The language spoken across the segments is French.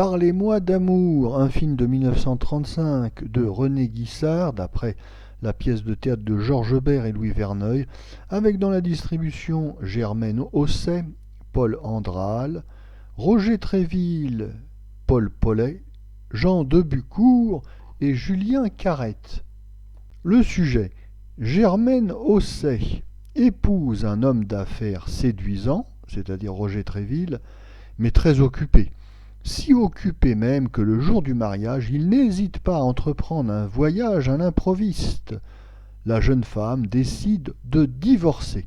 Parlez-moi d'amour, un film de 1935 de René Guissard, d'après la pièce de théâtre de Georges Bert et Louis Verneuil, avec dans la distribution Germaine Osset, Paul Andral, Roger Tréville, Paul Paulet, Jean Debucourt et Julien Carrette. Le sujet: Germaine Osset épouse un homme d'affaires séduisant, c'est-à-dire Roger Tréville, mais très occupé. Si occupé même que le jour du mariage, il n'hésite pas à entreprendre un voyage à l'improviste. La jeune femme décide de divorcer,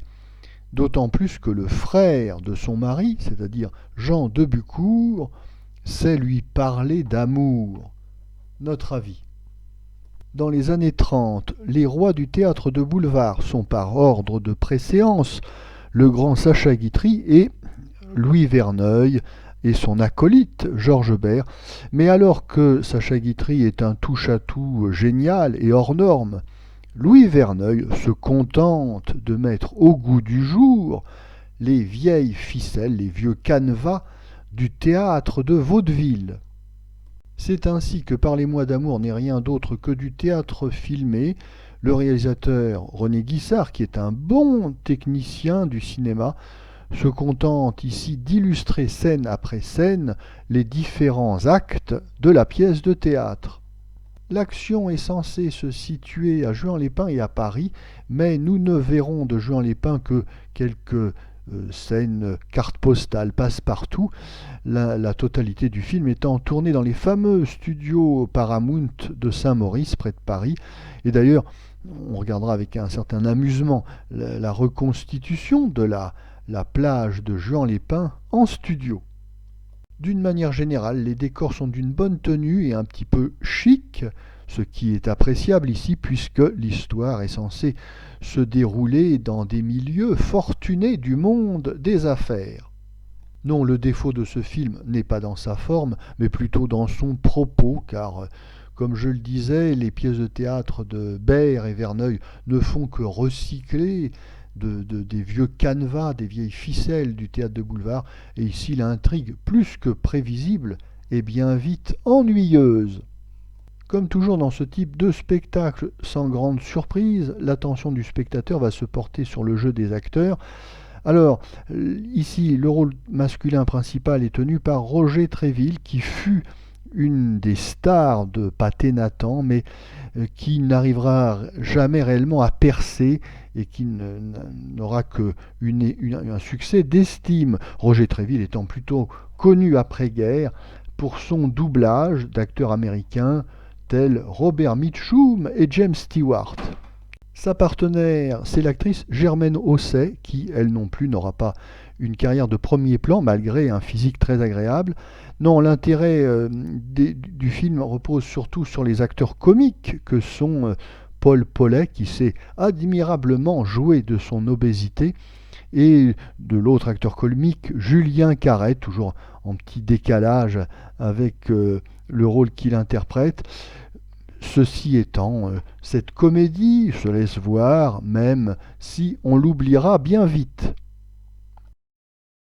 d'autant plus que le frère de son mari, c'est-à-dire Jean Debucourt, sait lui parler d'amour. Notre avis. Dans les années 30, les rois du théâtre de boulevard sont par ordre de préséance le grand Sacha Guitry et Louis Verneuil, et son acolyte Georges Bert, mais alors que Sacha Guitry est un touche-à-tout génial et hors norme, Louis Verneuil se contente de mettre au goût du jour les vieilles ficelles, les vieux canevas du théâtre de vaudeville. C'est ainsi que Parlez-moi d'amour n'est rien d'autre que du théâtre filmé. Le réalisateur René Guissard, qui est un bon technicien du cinéma, se contente ici d'illustrer scène après scène les différents actes de la pièce de théâtre. L'action est censée se situer à Juan-les-Pins et à Paris, mais nous ne verrons de Juan-les-Pins que quelques scènes, cartes postales, passe-partout, la totalité du film étant tournée dans les fameux studios Paramount de Saint-Maurice, près de Paris. Et d'ailleurs, on regardera avec un certain amusement la reconstitution de la plage de Juan-les-Pins en studio. D'une manière générale, les décors sont d'une bonne tenue et un petit peu chic, ce qui est appréciable ici puisque l'histoire est censée se dérouler dans des milieux fortunés du monde des affaires. Non, le défaut de ce film n'est pas dans sa forme, mais plutôt dans son propos, car, comme je le disais, les pièces de théâtre de Bert et Verneuil ne font que recycler des vieux canevas, des vieilles ficelles du théâtre de boulevard, et ici l'intrigue, plus que prévisible, est bien vite ennuyeuse. Comme toujours dans ce type de spectacle, sans grande surprise, l'attention du spectateur va se porter sur le jeu des acteurs. Alors, ici, le rôle masculin principal est tenu par Roger Tréville, qui fut une des stars de Pâté Nathan, mais qui n'arrivera jamais réellement à percer et qui n'aura un succès d'estime. Roger Tréville étant plutôt connu après-guerre pour son doublage d'acteurs américains tels Robert Mitchum et James Stewart. Sa partenaire, c'est l'actrice Germaine Osset, qui, elle non plus, n'aura pas une carrière de premier plan, malgré un physique très agréable. Non, l'intérêt du film repose surtout sur les acteurs comiques que sont Paul Paulet, qui sait admirablement jouer de son obésité, et de l'autre acteur comique, Julien Carrette, toujours en petit décalage avec le rôle qu'il interprète. Ceci étant, cette comédie se laisse voir, même si on l'oubliera bien vite.